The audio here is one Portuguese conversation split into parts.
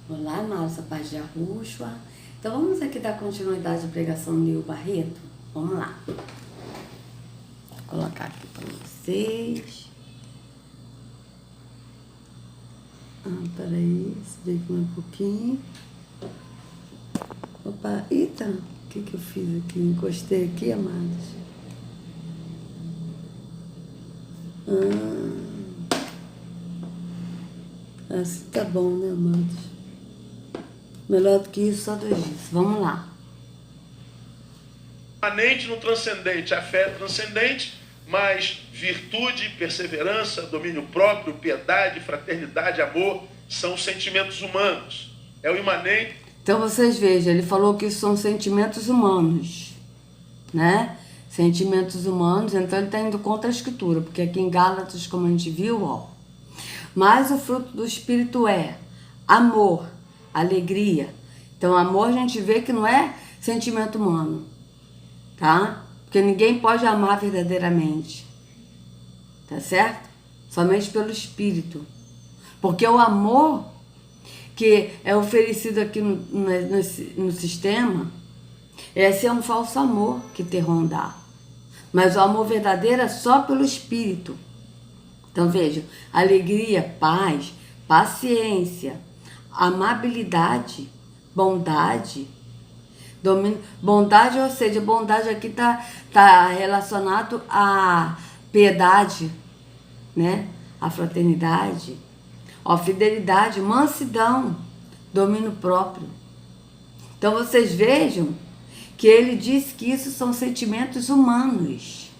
Olá, amados, a paz de Yahushua. Então vamos aqui dar continuidade à pregação do Nil Barreto. Vamos lá. Vou colocar aqui para vocês. Peraí, se aqui um pouquinho. Opa, eita, o que eu fiz aqui? Encostei aqui, amados. Assim tá bom, né, amados? Melhor do que isso, só dois dias. Vamos lá. Permanente no transcendente, a fé é transcendente, mas virtude, perseverança, domínio próprio, piedade, fraternidade, amor, são sentimentos humanos. É o imanente. Então vocês vejam, ele falou que são sentimentos humanos, né? Sentimentos humanos, então ele está indo contra a escritura, porque aqui em Gálatas, como a gente viu, ó, mas o fruto do Espírito é amor, alegria. Então amor a gente vê que não é sentimento humano, tá? Porque ninguém pode amar verdadeiramente, tá certo? Somente pelo Espírito. Porque o amor que é oferecido aqui no sistema, esse é um falso amor que te rondar. Mas o amor verdadeiro é só pelo Espírito. Então vejam, alegria, paz, paciência, amabilidade, bondade, domínio. Bondade, ou seja, bondade aqui tá relacionado à piedade, né? A fraternidade, ó, fidelidade, mansidão, domínio próprio. Então vocês vejam que ele diz que isso são sentimentos humanos.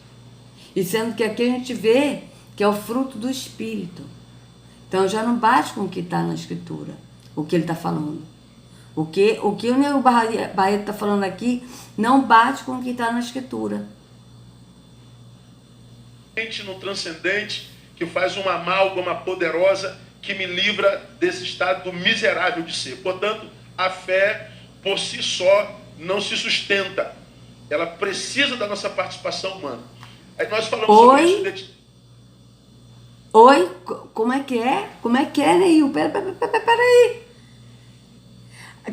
E sendo que aqui a gente vê que é o fruto do Espírito. Então já não bate com o que está na Escritura, o que ele está falando. O que o Nil Barreto está falando aqui não bate com o que está na Escritura. No transcendente, que faz uma amálgama poderosa que me livra desse estado miserável de ser. Portanto, a fé por si só não se sustenta. Ela precisa da nossa participação humana. Aí nós falamos sobre isso. Oi? Como é que é? Como é que é, Neil? Peraí.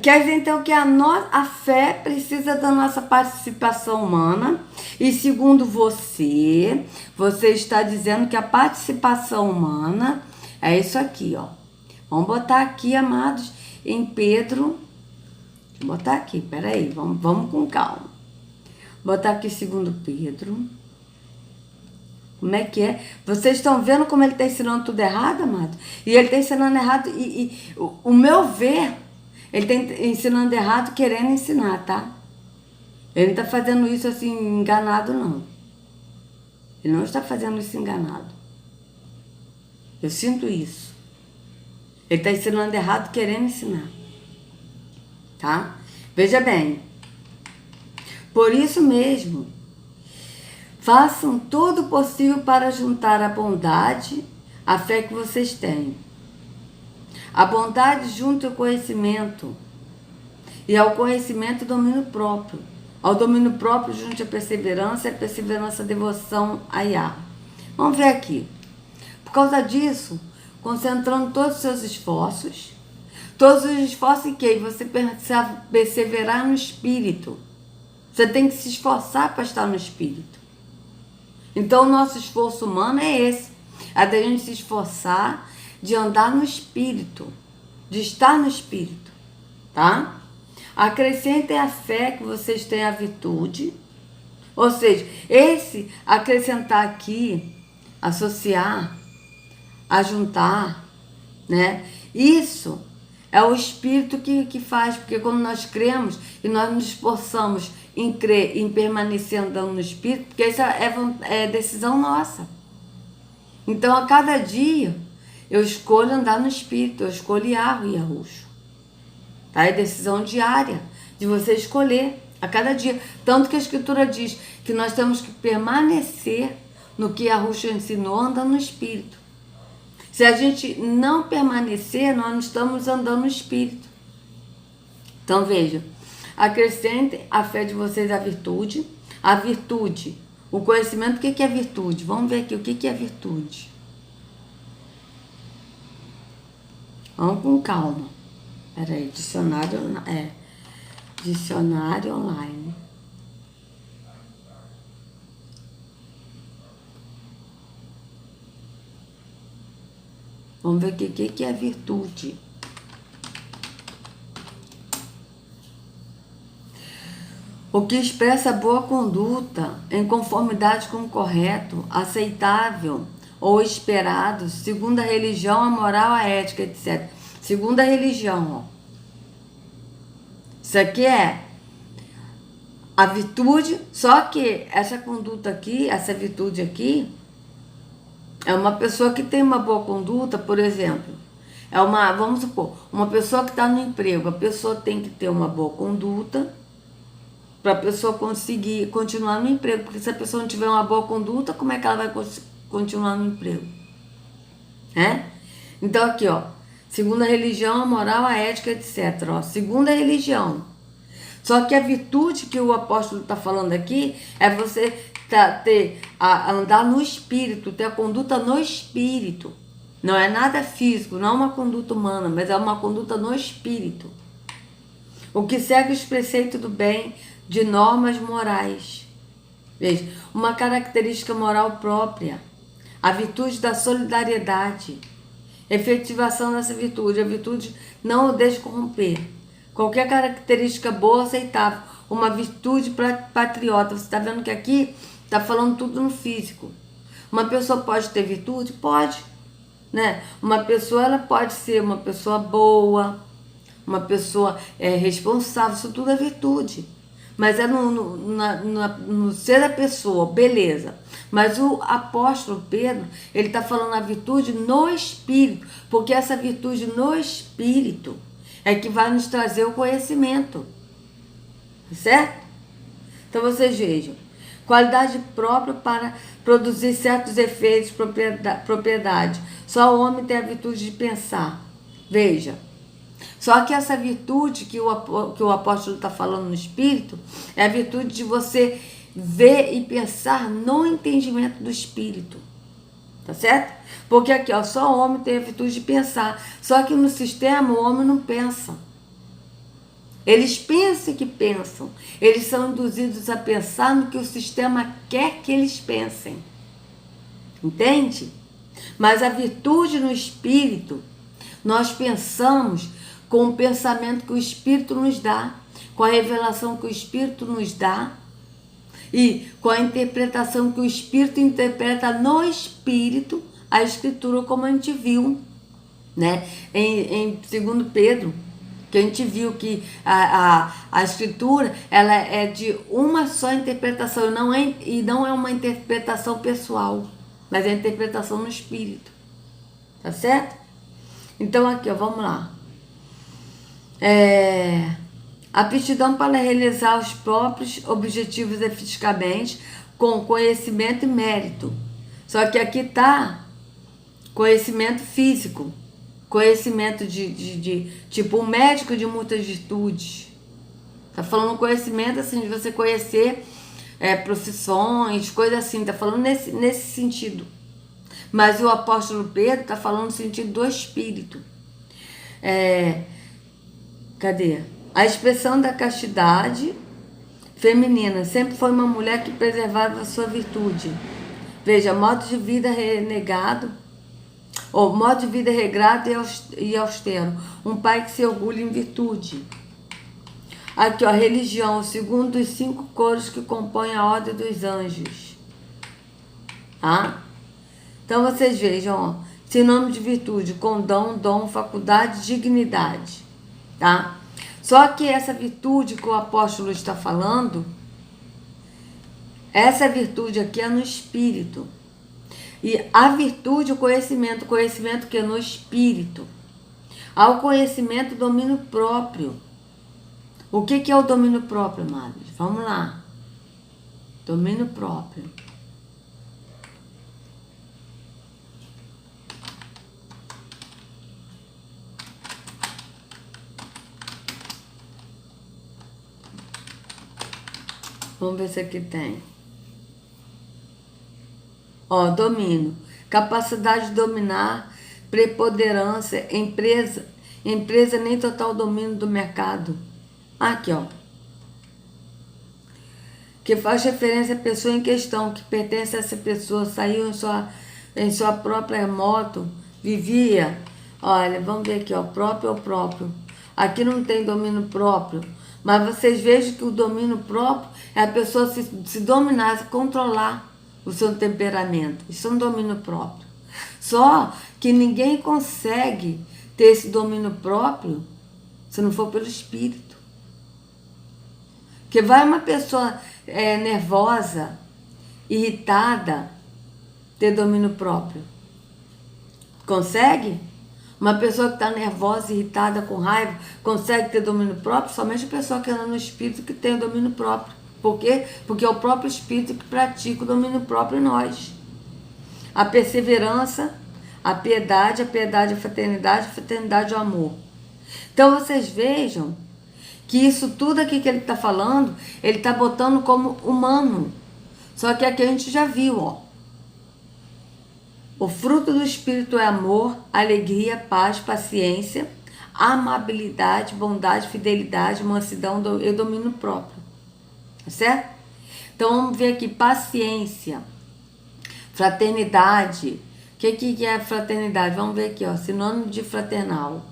Quer dizer, então, que a fé precisa da nossa participação humana. E segundo você está dizendo que a participação humana é isso aqui, ó. Vamos botar aqui, amados, em Pedro. Deixa eu botar aqui, peraí, vamos com calma. Botar aqui segundo Pedro. Como é que é? Vocês estão vendo como ele está ensinando tudo errado, amado? E ele está ensinando errado, o meu ver, ele está ensinando errado querendo ensinar, tá? Ele não está fazendo isso assim enganado, não. Ele não está fazendo isso enganado. Eu sinto isso. Ele está ensinando errado querendo ensinar. Tá? Veja bem. Por isso mesmo, façam todo o possível para juntar a bondade, a fé que vocês têm. A bondade junto ao conhecimento. E ao conhecimento, domínio próprio. Ao domínio próprio, junto à perseverança, e a perseverança, a devoção a Yah. Vamos ver aqui. Por causa disso, concentrando todos os seus esforços, em que você perseverar no Espírito. Você tem que se esforçar para estar no Espírito. Então, o nosso esforço humano é esse. É da gente se esforçar de andar no Espírito, de estar no Espírito, tá? Acrescentem a fé que vocês têm a virtude. Ou seja, esse acrescentar aqui, associar, ajuntar, né? Isso é o Espírito que faz, porque quando nós cremos e nós nos esforçamos em crer, em permanecer andando no Espírito, porque isso é decisão nossa. Então, a cada dia, eu escolho andar no Espírito, eu escolho Yahushua. Tá? É decisão diária de você escolher a cada dia. Tanto que a Escritura diz que nós temos que permanecer no que Yahushua ensinou, andando no Espírito. Se a gente não permanecer, nós não estamos andando no Espírito. Então, veja, acrescentem a fé de vocês à virtude. A virtude, o conhecimento, o que é virtude? Vamos ver aqui o que é virtude. Vamos com calma. Peraí, dicionário online. Vamos ver o que é virtude. O que expressa boa conduta, em conformidade com o correto, aceitável ou esperado, segundo a religião, a moral, a ética, etc. Segundo a religião, ó. Isso aqui é a virtude, só que essa conduta aqui, essa virtude aqui, é uma pessoa que tem uma boa conduta, por exemplo. Vamos supor, uma pessoa que está no emprego, a pessoa tem que ter uma boa conduta para a pessoa conseguir continuar no emprego, porque se a pessoa não tiver uma boa conduta, como é que ela vai continuar no emprego? Então aqui, ó, segundo a religião, a moral, a ética, etc. Ó, segundo a religião. Só que a virtude que o apóstolo está falando aqui é você andar no espírito, ter a conduta no espírito. Não é nada físico, não é uma conduta humana, mas é uma conduta no espírito. O que segue os preceitos do bem, de normas morais. Veja, uma característica moral própria, a virtude da solidariedade, efetivação dessa virtude, a virtude não o deixa corromper. Qualquer característica boa, aceitável, uma virtude patriota. Você está vendo que aqui está falando tudo no físico. Uma pessoa pode ter virtude? Pode. Né? Uma pessoa ela pode ser uma pessoa boa, uma pessoa responsável, isso tudo é virtude. Mas é no ser da pessoa, beleza. Mas o apóstolo Pedro, ele está falando a virtude no espírito, porque essa virtude no espírito é que vai nos trazer o conhecimento. Certo? Então vocês vejam, qualidade própria para produzir certos efeitos, propriedade. Só o homem tem a virtude de pensar. Veja. Só que essa virtude que o apóstolo está falando no espírito é a virtude de você ver e pensar no entendimento do espírito. Tá certo? Porque aqui, ó, só o homem tem a virtude de pensar. Só que no sistema o homem não pensa. Eles pensam que pensam. Eles são induzidos a pensar no que o sistema quer que eles pensem. Entende? Mas a virtude no espírito, nós pensamos com o pensamento que o Espírito nos dá, com a revelação que o Espírito nos dá e com a interpretação que o Espírito interpreta no Espírito a Escritura, como a gente viu, né? Em 2 Pedro, que a gente viu que a Escritura ela é de uma só interpretação e não é uma interpretação pessoal, mas é a interpretação no Espírito. Tá certo? Então aqui, ó, vamos lá. Aptidão para realizar os próprios objetivos eficazmente com conhecimento e mérito. Só que aqui está conhecimento físico, conhecimento de tipo um médico de muitas virtudes. Tá falando conhecimento assim de você conhecer profissões, coisas assim. Tá falando nesse sentido. Mas o apóstolo Pedro tá falando no sentido do espírito. Cadê? A expressão da castidade feminina sempre foi uma mulher que preservava a sua virtude. Veja, modo de vida renegado, ou modo de vida regrado e austero. Um pai que se orgulha em virtude. Aqui, ó, religião, segundo os 5 coros que compõem a ordem dos anjos. Tá? Então vocês vejam, ó, sinônimo de virtude, com dom, faculdade, dignidade. Tá? Só que essa virtude que o apóstolo está falando, essa virtude aqui é no espírito. E a virtude, o conhecimento que é no espírito. Ao conhecimento, domínio próprio. O que é o domínio próprio, amados? Vamos lá. Domínio próprio. Vamos ver se aqui tem. Ó, domínio. Capacidade de dominar, preponderância, empresa empresa nem total domínio do mercado. Aqui, ó. Que faz referência à pessoa em questão, que pertence a essa pessoa, saiu em sua própria moto, vivia. Olha, vamos ver aqui, ó, próprio ou próprio. Aqui não tem domínio próprio, mas vocês vejam que o domínio próprio é a pessoa se dominar, se controlar o seu temperamento. Isso é um domínio próprio. Só que ninguém consegue ter esse domínio próprio se não for pelo espírito. Porque vai uma pessoa nervosa, irritada, ter domínio próprio. Consegue? Uma pessoa que está nervosa, irritada, com raiva, consegue ter domínio próprio? Somente a pessoa que anda no espírito que tem o domínio próprio. Por quê? Porque é o próprio espírito que pratica o domínio próprio em nós. A perseverança, a piedade, a fraternidade, a fraternidade, o amor. Então vocês vejam que isso tudo aqui que ele está falando, ele está botando como humano. Só que aqui a gente já viu, ó. O fruto do Espírito é amor, alegria, paz, paciência, amabilidade, bondade, fidelidade, mansidão e domínio próprio. Certo? Então vamos ver aqui, paciência, fraternidade. O que é fraternidade? Vamos ver aqui, ó, sinônimo de fraternal.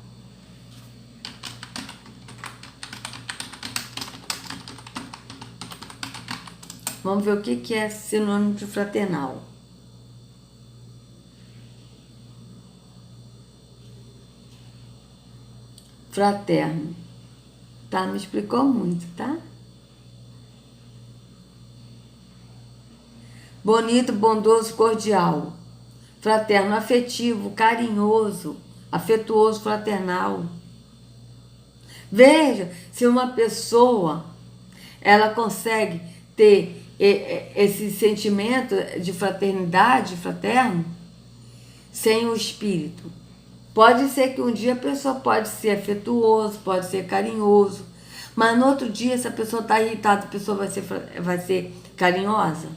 Vamos ver o que é sinônimo de fraternal. Fraterno. Tá? Me explicou muito, tá? Bonito, bondoso, cordial. Fraterno, afetivo, carinhoso, afetuoso, fraternal. Veja se uma pessoa ela consegue ter esse sentimento de fraternidade, fraterno, sem o espírito. Pode ser que um dia a pessoa pode ser afetuoso, pode ser carinhoso, mas no outro dia, se a pessoa está irritada, a pessoa vai ser carinhosa?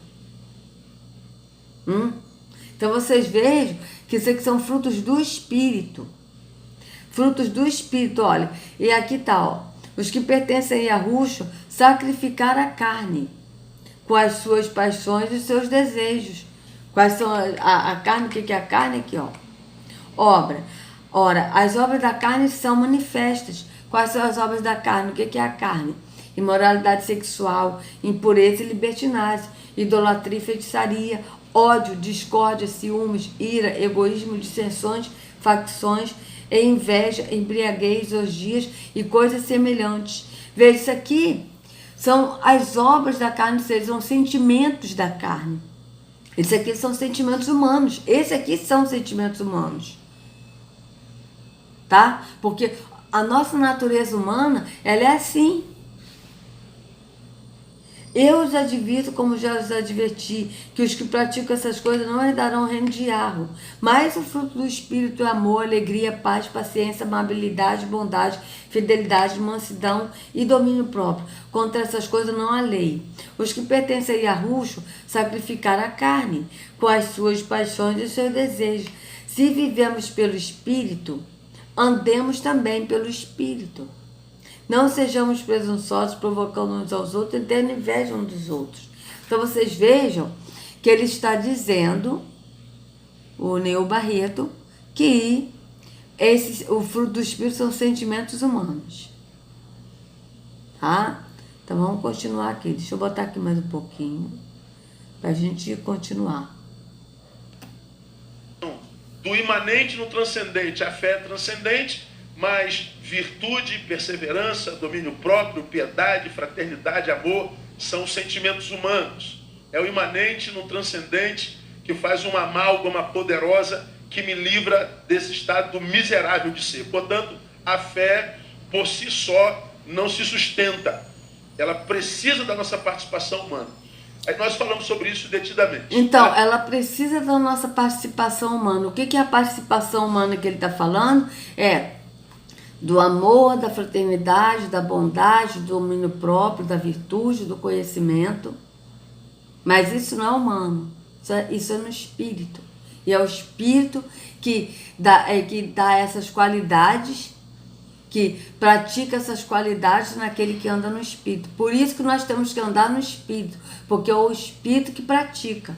Então vocês vejam que isso aqui são frutos do espírito. Frutos do espírito, olha. E aqui está, ó. Os que pertencem a Yahushua sacrificaram a carne com as suas paixões e seus desejos. Quais são a carne? O que é a carne? Aqui, ó. Ora, as obras da carne são manifestas. Quais são as obras da carne? O que é a carne? Imoralidade sexual, impureza e libertinagem, idolatria e feitiçaria, ódio, discórdia, ciúmes, ira, egoísmo, dissensões, facções, e inveja, embriaguez, orgias e coisas semelhantes. Veja, isso aqui são as obras da carne, são sentimentos da carne. Isso aqui são sentimentos humanos. Esse aqui são sentimentos humanos. Tá? Porque a nossa natureza humana, ela é assim. Eu os advirto, como já os adverti, que os que praticam essas coisas não herdarão o reino de Yahweh. Mas o fruto do Espírito é amor, alegria, paz, paciência, amabilidade, bondade, fidelidade, mansidão e domínio próprio. Contra essas coisas não há lei. Os que pertencem a Yahushua sacrificaram a carne com as suas paixões e seus desejos. Se vivemos pelo Espírito, andemos também pelo Espírito. Não sejamos presunçosos, provocando uns aos outros e tendo inveja uns dos outros. Então vocês vejam que ele está dizendo, o Neo Barreto, que o fruto do Espírito são sentimentos humanos. Tá? Então vamos continuar aqui. Deixa eu botar aqui mais um pouquinho para a gente continuar. Do imanente no transcendente, a fé é transcendente, mas virtude, perseverança, domínio próprio, piedade, fraternidade, amor, são sentimentos humanos. É o imanente no transcendente que faz uma amálgama poderosa que me livra desse estado miserável de ser. Portanto, a fé, por si só, não se sustenta. Ela precisa da nossa participação humana. Aí nós falamos sobre isso detidamente. Então, ela precisa da nossa participação humana. O que é a participação humana que ele está falando? É do amor, da fraternidade, da bondade, do domínio próprio, da virtude, do conhecimento. Mas isso não é humano, isso é no espírito. E é o espírito que dá essas qualidades que pratica essas qualidades naquele que anda no Espírito. Por isso que nós temos que andar no Espírito, porque é o Espírito que pratica.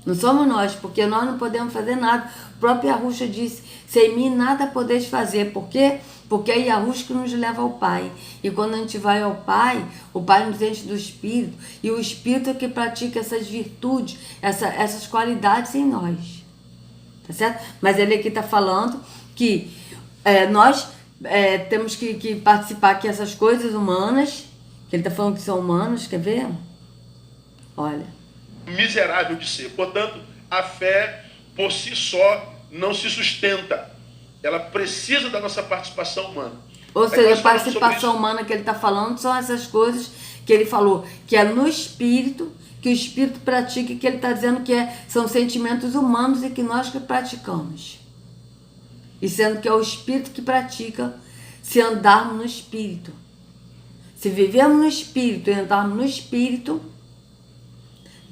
Não somos nós, porque nós não podemos fazer nada. O próprio Yahushua disse, sem mim nada podeis fazer. Por quê? Porque é Yahushua que nos leva ao Pai. E quando a gente vai ao Pai, o Pai nos enche do Espírito. E o Espírito é que pratica essas virtudes, essas qualidades em nós. Tá certo? Mas ele aqui está falando que nós temos que participar aqui essas coisas humanas, que ele está falando que são humanos, quer ver? Olha. Miserável de ser. Portanto, a fé por si só não se sustenta. Ela precisa da nossa participação humana. Ou seja, a participação humana que ele está falando são essas coisas que ele falou, que é no Espírito, que o Espírito pratica, que ele está dizendo que são sentimentos humanos e que nós que praticamos. E sendo que é o Espírito que pratica se andarmos no Espírito. Se vivemos no Espírito e andarmos no Espírito,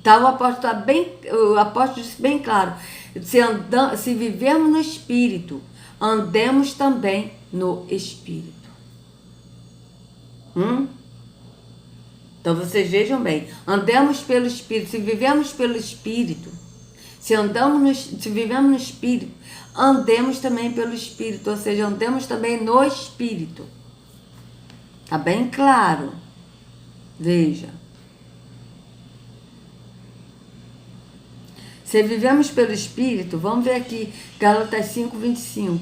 tá, o apóstolo disse bem claro, se vivermos no Espírito, andemos também no Espírito. Então vocês vejam bem, andemos pelo Espírito, se vivemos pelo Espírito, se vivemos no Espírito, andemos também pelo Espírito, ou seja, andemos também no Espírito. Tá bem claro? Veja. Se vivemos pelo Espírito, vamos ver aqui, Gálatas 5:25.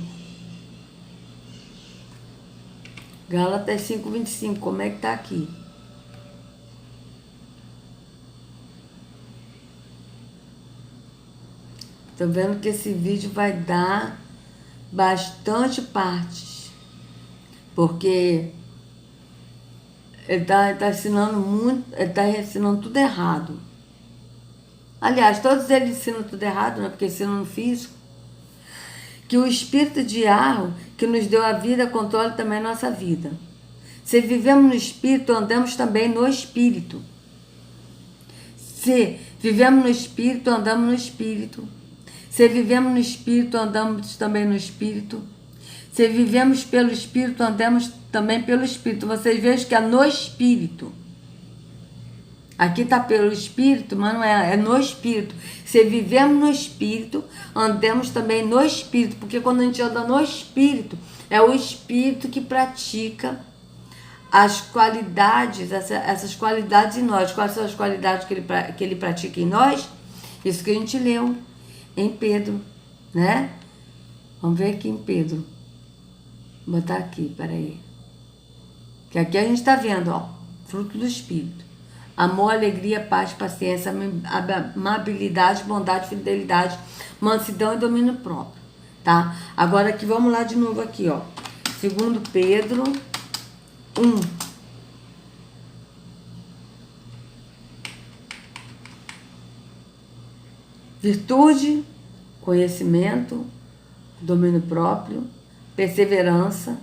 Gálatas 5:25, como é que tá aqui? Tô vendo que esse vídeo vai dar bastante partes, porque ele tá ensinando muito, ele tá ensinando tudo errado. Aliás, todos eles ensinam tudo errado, né? Porque ensinam no físico. Que o Espírito de Yahweh, que nos deu a vida, controle também a nossa vida. Se vivemos no Espírito, andamos também no Espírito. Se vivemos no Espírito, andamos no Espírito. Se vivemos no Espírito, andamos também no Espírito. Se vivemos pelo Espírito, andamos também pelo Espírito. Vocês vejam que é no Espírito. Aqui está pelo Espírito, mas não é no Espírito. Se vivemos no Espírito, andemos também no Espírito. Porque quando a gente anda no Espírito, é o Espírito que pratica as qualidades, essas qualidades em nós. Quais são as qualidades que ele pratica em nós? Isso que a gente leu em Pedro, né? Vamos ver aqui em Pedro. Vou botar aqui, peraí. Que aqui a gente está vendo, ó, fruto do Espírito. Amor, alegria, paz, paciência, amabilidade, bondade, fidelidade, mansidão e domínio próprio, tá? Agora aqui, vamos lá de novo aqui, ó. 2 Pedro 1. Virtude, conhecimento, domínio próprio, perseverança,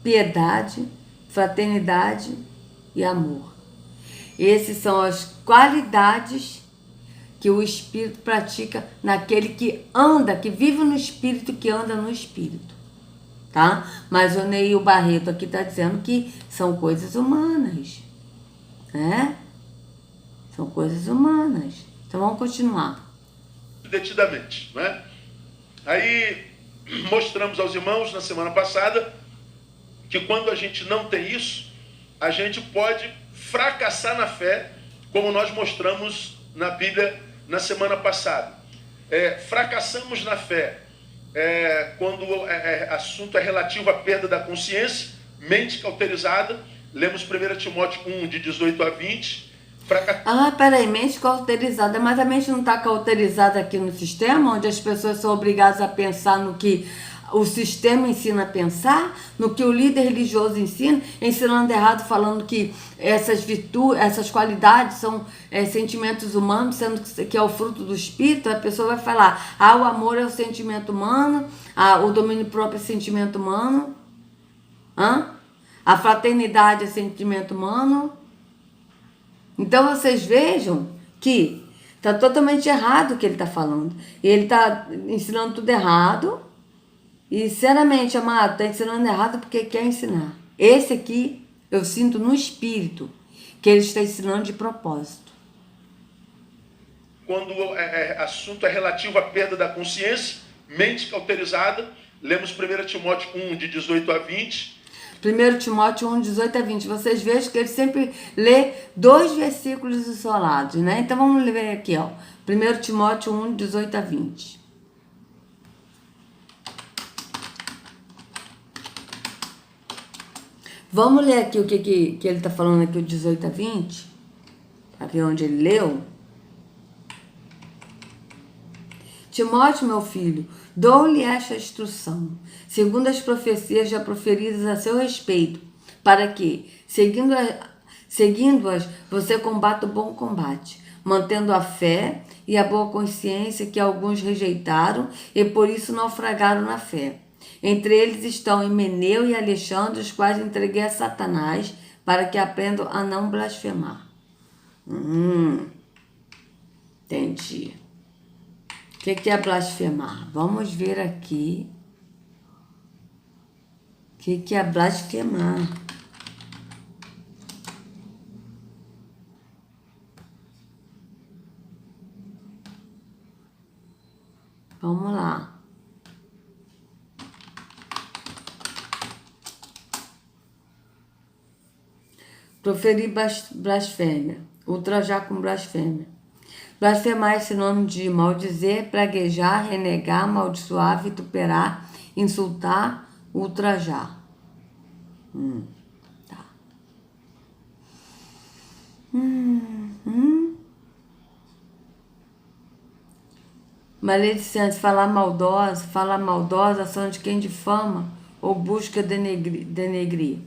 piedade, fraternidade e amor. Essas são as qualidades que o Espírito pratica naquele que anda, que vive no Espírito, que anda no Espírito, tá? Mas o Neil Barreto aqui está dizendo que são coisas humanas, né? São coisas humanas. Então vamos continuar. Detidamente, né? Aí mostramos aos irmãos na semana passada que quando a gente não tem isso, a gente pode fracassar na fé, como nós mostramos na Bíblia na semana passada. Fracassamos na fé quando o assunto é relativo à perda da consciência, mente cauterizada. Lemos 1 Timóteo 1, de 18 a 20. Peraí, mente cauterizada, mas a mente não está cauterizada aqui no sistema, onde as pessoas são obrigadas a pensar no que o sistema ensina a pensar, no que o líder religioso ensina, ensinando errado, falando que essas virtudes, essas qualidades são sentimentos humanos, sendo que é o fruto do Espírito. A pessoa vai falar, o amor é o sentimento humano, o domínio próprio é sentimento humano, a fraternidade é sentimento humano. Então vocês vejam que está totalmente errado o que ele está falando. Ele está ensinando tudo errado, E, sinceramente, amado, está ensinando errado porque quer ensinar. Esse aqui, eu sinto no espírito que ele está ensinando de propósito. Quando assunto é relativo à perda da consciência, mente cauterizada, lemos 1 Timóteo 1, de 18 a 20. 1 Timóteo 1, 18 a 20. Vocês vejam que ele sempre lê 2 versículos isolados, né? Então vamos ler aqui, ó. 1 Timóteo 1, 18 a 20. Vamos ler aqui o que ele está falando aqui, o 18 a 20, para ver onde ele leu. Timóteo, meu filho, dou-lhe esta instrução, segundo as profecias já proferidas a seu respeito, para que, seguindo-as, você combata o bom combate, mantendo a fé e a boa consciência que alguns rejeitaram e por isso naufragaram na fé. Entre eles estão Himeneu e Alexandre, os quais entreguei a Satanás, para que aprendam a não blasfemar. Entendi. O que é blasfemar? Vamos ver aqui. O que é blasfemar? Vamos lá. Proferir blasfêmia. Ultrajar com blasfêmia. Blasfemar é sinônimo de maldizer, praguejar, renegar, amaldiçoar, vituperar, insultar, ultrajar. Tá. Maledicente, falar maldosa, ação de quem difama ou busca denegrir.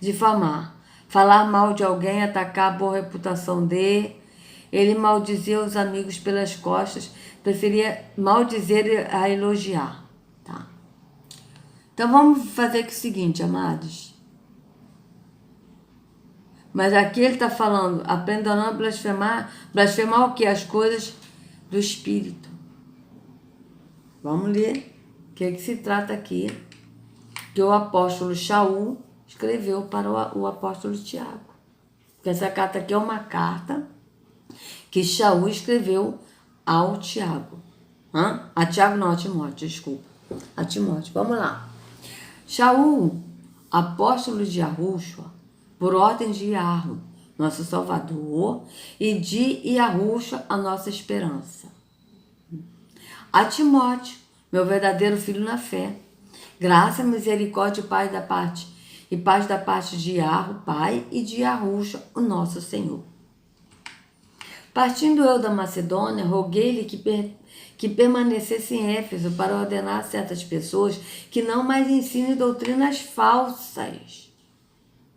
Difamar, falar mal de alguém, atacar a boa reputação de. Ele maldizia os amigos pelas costas, preferia maldizer a elogiar. Tá? Então vamos fazer aqui o seguinte, amados. Mas aqui ele está falando, aprenda a não blasfemar. Blasfemar o quê? As coisas do Espírito. Vamos ler o que se trata aqui. Que o apóstolo Shaul escreveu para o apóstolo Tiago. Porque essa carta aqui é uma carta que Shaul escreveu ao Tiago. A Tiago não, a Timóteo, desculpa. A Timóteo, vamos lá. Shaul, apóstolo de Yahushua, por ordem de Yahweh, nosso Salvador, e de Yahushua, a nossa esperança. A Timóteo, meu verdadeiro filho na fé, graça, misericórdia e paz da parte de Yahweh, Pai, e de Yahushua, o nosso Senhor. Partindo eu da Macedônia, roguei-lhe que permanecesse em Éfeso para ordenar a certas pessoas que não mais ensinem doutrinas falsas.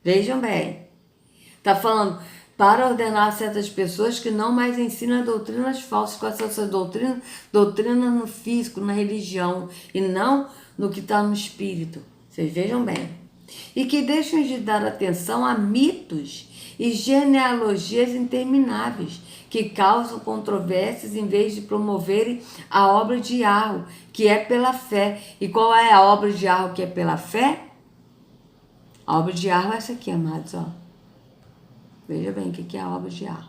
Vejam bem, está falando para ordenar a certas pessoas que não mais ensinam doutrinas falsas, com essa doutrina no físico, na religião, e não no que está no espírito. Vocês vejam bem. E que deixem de dar atenção a mitos e genealogias intermináveis, que causam controvérsias em vez de promoverem a obra de Yahweh, que é pela fé. E qual é a obra de Yahweh que é pela fé? A obra de Yahweh é essa aqui, amados, ó. Veja bem o que é a obra de Yahweh.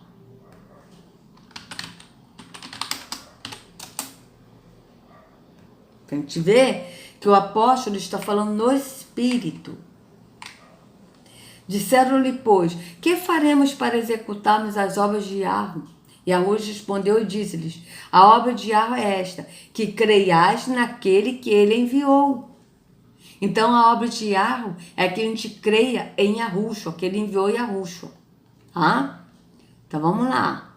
A gente vê que o apóstolo está falando no Espírito. Disseram-lhe, pois, que faremos para executarmos as obras de Yahweh? Yahweh respondeu e disse-lhes, a obra de Yahweh é esta, que creiais naquele que ele enviou. Então a obra de Yahweh é que a gente creia em Yahushua, que ele enviou Yahushua. Então vamos lá.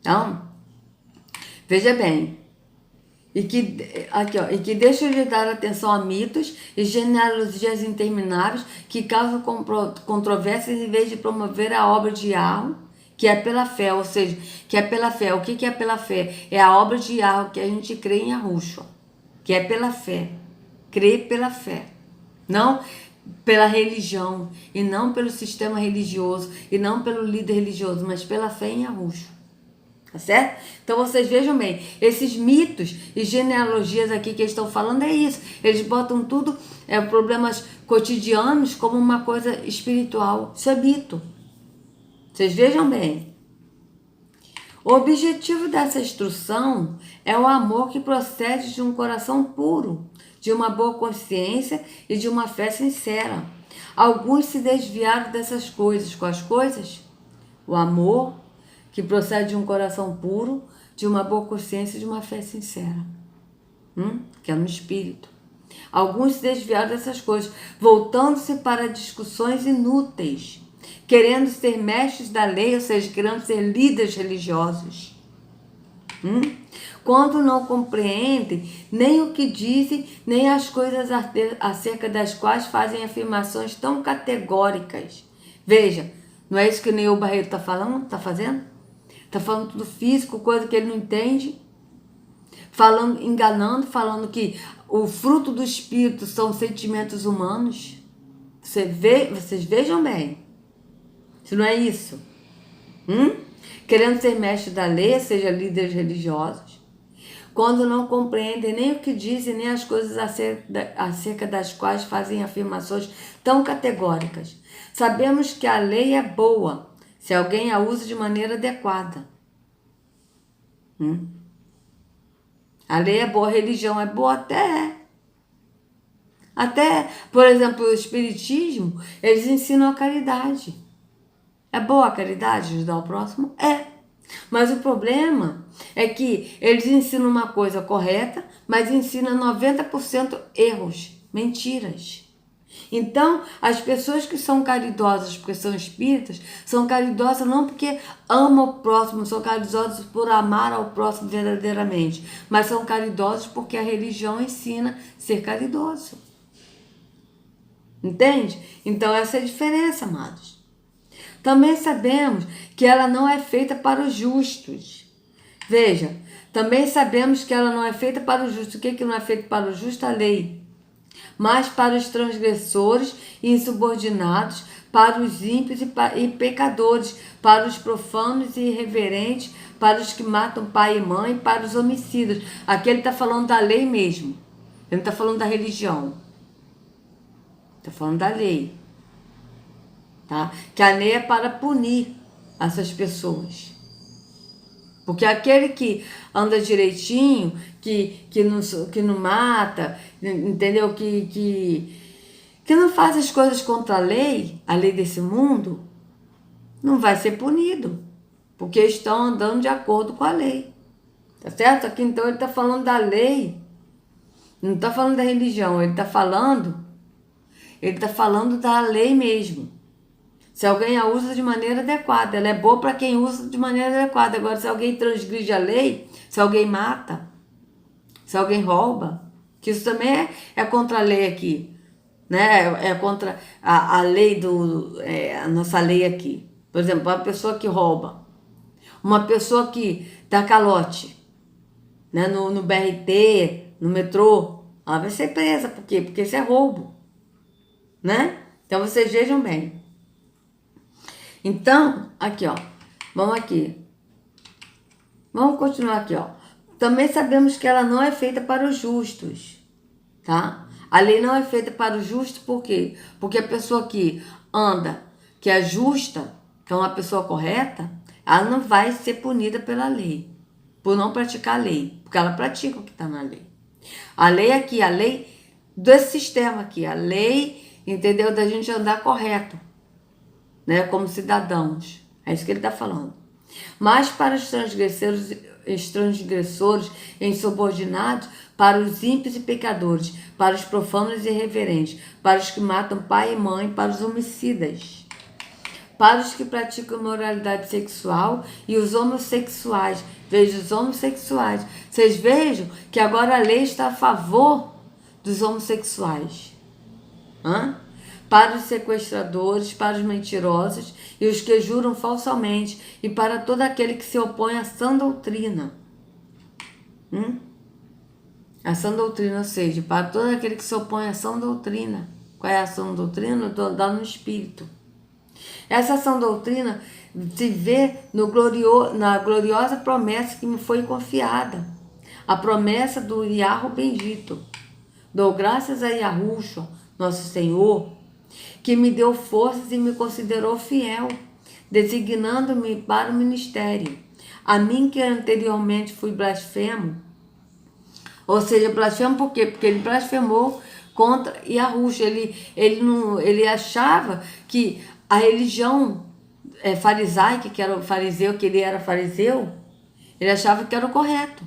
Então, veja bem. E que deixam de dar atenção a mitos e genealogias intermináveis que causam controvérsias em vez de promover a obra de Yahweh, que é pela fé, ou seja, que é pela fé. O que é pela fé? É a obra de Yahweh, que a gente crê em Yahushua, que é pela fé. Crer pela fé. Não pela religião, e não pelo sistema religioso, e não pelo líder religioso, mas pela fé em Yahushua. Tá certo? Então vocês vejam bem, esses mitos e genealogias aqui que eles estão falando é isso. Eles botam tudo, problemas cotidianos, como uma coisa espiritual. Isso é mito. Vocês vejam bem. O objetivo dessa instrução é o amor que procede de um coração puro, de uma boa consciência e de uma fé sincera. Alguns se desviaram dessas coisas. Quais coisas? O amor que procede de um coração puro, de uma boa consciência e de uma fé sincera. Que é no espírito. Alguns se desviaram dessas coisas, voltando-se para discussões inúteis, querendo ser mestres da lei, ou seja, querendo ser líderes religiosos. Quando não compreendem nem o que dizem, nem as coisas acerca das quais fazem afirmações tão categóricas. Veja, não é isso que o Neil Barreto está falando? Está fazendo? Está falando tudo físico, coisa que ele não entende. Falando, enganando, falando que o fruto do espírito são sentimentos humanos. Vocês vejam bem. Se não é isso. Querendo ser mestre da lei, seja líderes religiosos. Quando não compreendem nem o que dizem, nem as coisas acerca das quais fazem afirmações tão categóricas. Sabemos que a lei é boa, se alguém a usa de maneira adequada. A lei é boa, a religião é boa, até, por exemplo, o espiritismo, eles ensinam a caridade. É boa a caridade, ajudar o próximo? É. Mas o problema é que eles ensinam uma coisa correta, mas ensinam 90% erros, mentiras. Então, as pessoas que são caridosas porque são espíritas, são caridosas não porque amam o próximo, são caridosas por amar ao próximo verdadeiramente, mas são caridosas porque a religião ensina ser caridoso. Entende? Então, essa é a diferença, amados. Também sabemos que ela não é feita para os justos. Veja, também sabemos que ela não é feita para os justos. O que não é feito para o justo? A lei. Mas para os transgressores e insubordinados, para os ímpios e pecadores, para os profanos e irreverentes, para os que matam pai e mãe, para os homicidas. Aqui ele está falando da lei mesmo. Ele não está falando da religião. Está falando da lei. Tá? Que a lei é para punir essas pessoas. Porque aquele que anda direitinho, que não mata, entendeu? Que não faz as coisas contra a lei desse mundo, não vai ser punido. Porque estão andando de acordo com a lei. Tá certo? Aqui então ele está falando da lei. Não está falando da religião, ele está falando da lei mesmo. Se alguém a usa de maneira adequada, ela é boa para quem usa de maneira adequada. Agora, se alguém transgride a lei, se alguém mata, se alguém rouba, que isso também é contra a lei aqui, né? É contra a lei a nossa lei aqui. Por exemplo, uma pessoa que rouba, uma pessoa que dá calote, né? No BRT, no metrô, ela vai ser presa. Por quê? Porque isso é roubo, né? Então, vocês vejam bem. Então, aqui, ó, vamos aqui. Vamos continuar aqui, ó. Também sabemos que ela não é feita para os justos, tá? A lei não é feita para os justos, por quê? Porque a pessoa que anda, que é justa, que é uma pessoa correta, ela não vai ser punida pela lei, por não praticar a lei, porque ela pratica o que está na lei. A lei aqui, a lei desse sistema aqui, a lei, entendeu? Da gente andar correto. Né, como cidadãos. É isso que ele está falando. Mas para os transgressores insubordinados, para os ímpios e pecadores, para os profanos e irreverentes, para os que matam pai e mãe, para os homicidas, para os que praticam imoralidade sexual e os homossexuais. Veja, os homossexuais. Vocês vejam que agora a lei está a favor dos homossexuais. Para os sequestradores, para os mentirosos e os que juram falsamente, e para todo aquele que se opõe à sã doutrina. A sã doutrina, ou seja, para todo aquele que se opõe à sã doutrina. Qual é a sã doutrina? Dá no espírito. Essa sã doutrina se vê na gloriosa promessa que me foi confiada, a promessa do Iarro bendito. Dou graças a Yahushua, nosso Senhor, que me deu forças e me considerou fiel, designando-me para o ministério. A mim que anteriormente fui blasfemo, ou seja, blasfemo por quê? Porque ele blasfemou contra Yahushua. Ele achava que a religião farisaica, que era o fariseu, que ele era fariseu, ele achava que era o correto.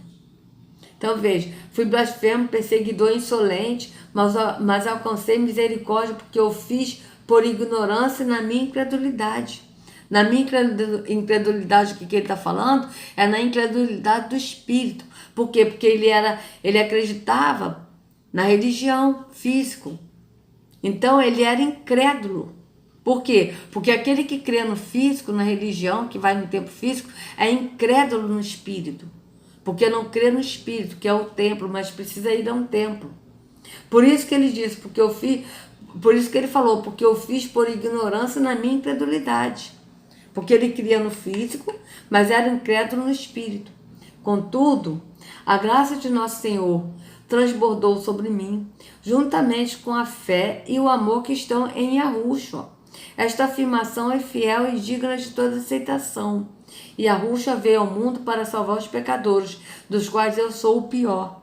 Então veja, fui blasfemo, perseguidor insolente, mas alcancei misericórdia porque eu fiz por ignorância na minha incredulidade. Na minha incredulidade, o que ele está falando? É na incredulidade do espírito. Por quê? Porque ele acreditava na religião físico. Então ele era incrédulo. Por quê? Porque aquele que crê no físico, na religião, que vai no tempo físico, é incrédulo no espírito. Porque não crê no espírito, que é o templo, mas precisa ir a um templo. Por isso que ele disse, por isso que ele falou, porque eu fiz por ignorância na minha incredulidade. Porque ele cria no físico, mas era incrédulo no espírito. Contudo, a graça de nosso Senhor transbordou sobre mim, juntamente com a fé e o amor que estão em Yahushua. Esta afirmação é fiel e digna de toda aceitação. Yahushua veio ao mundo para salvar os pecadores, dos quais eu sou o pior.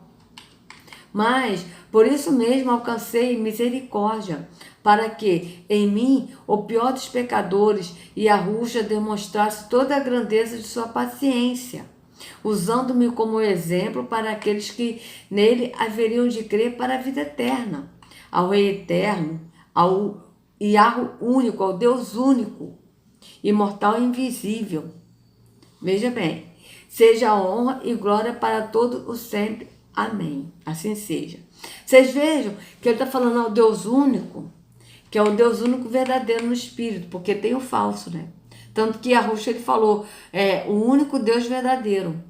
Mas, por isso mesmo, alcancei misericórdia, para que, em mim, o pior dos pecadores, Yahushua demonstrasse toda a grandeza de sua paciência, usando-me como exemplo para aqueles que nele haveriam de crer para a vida eterna, ao Rei Eterno, ao Iarro único, ao Deus único, imortal e invisível. Veja bem, seja honra e glória para todo o sempre. Amém. Assim seja. Vocês vejam que ele está falando ao Deus único, que é o Deus único verdadeiro no espírito, porque tem o falso, né? Tanto que Yahushua, ele falou, o único Deus verdadeiro.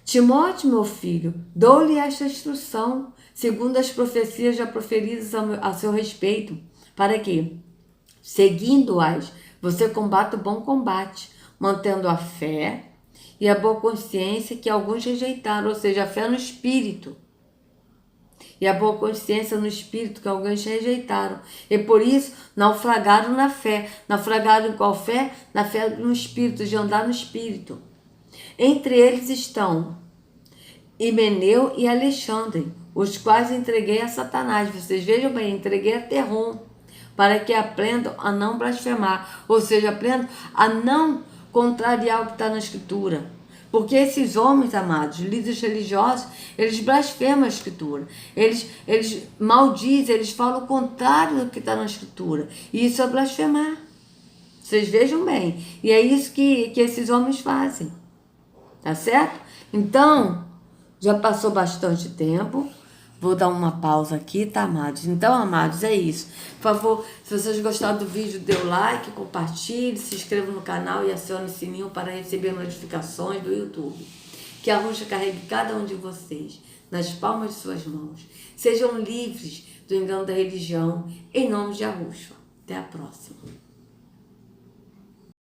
Timóteo, meu filho, dou-lhe esta instrução, segundo as profecias já proferidas a seu respeito, para que, seguindo-as, você combata o bom combate, mantendo a fé e a boa consciência que alguns rejeitaram, ou seja, a fé no Espírito. E a boa consciência no Espírito que alguns rejeitaram. E por isso naufragaram na fé. Naufragaram em qual fé? Na fé no Espírito, de andar no Espírito. Entre eles estão Himeneu e Alexandre, os quais entreguei a Satanás. Vocês vejam bem, entreguei a Terrom, para que aprendam a não blasfemar. Ou seja, aprendam a não contrariar o que está na Escritura. Porque esses homens, amados, líderes religiosos, eles blasfemam a Escritura. Eles maldizem, eles falam o contrário do que está na Escritura. E isso é blasfemar. Vocês vejam bem. E é isso que esses homens fazem. Tá certo? Então, já passou bastante tempo. Vou dar uma pausa aqui, tá, amados? Então, amados, é isso. Por favor, se vocês gostaram do vídeo, dê o like, compartilhe, se inscreva no canal e acione o sininho para receber notificações do YouTube. Que a Yahushua carregue cada um de vocês nas palmas de suas mãos. Sejam livres do engano da religião, em nome de Yahushua. Até a próxima.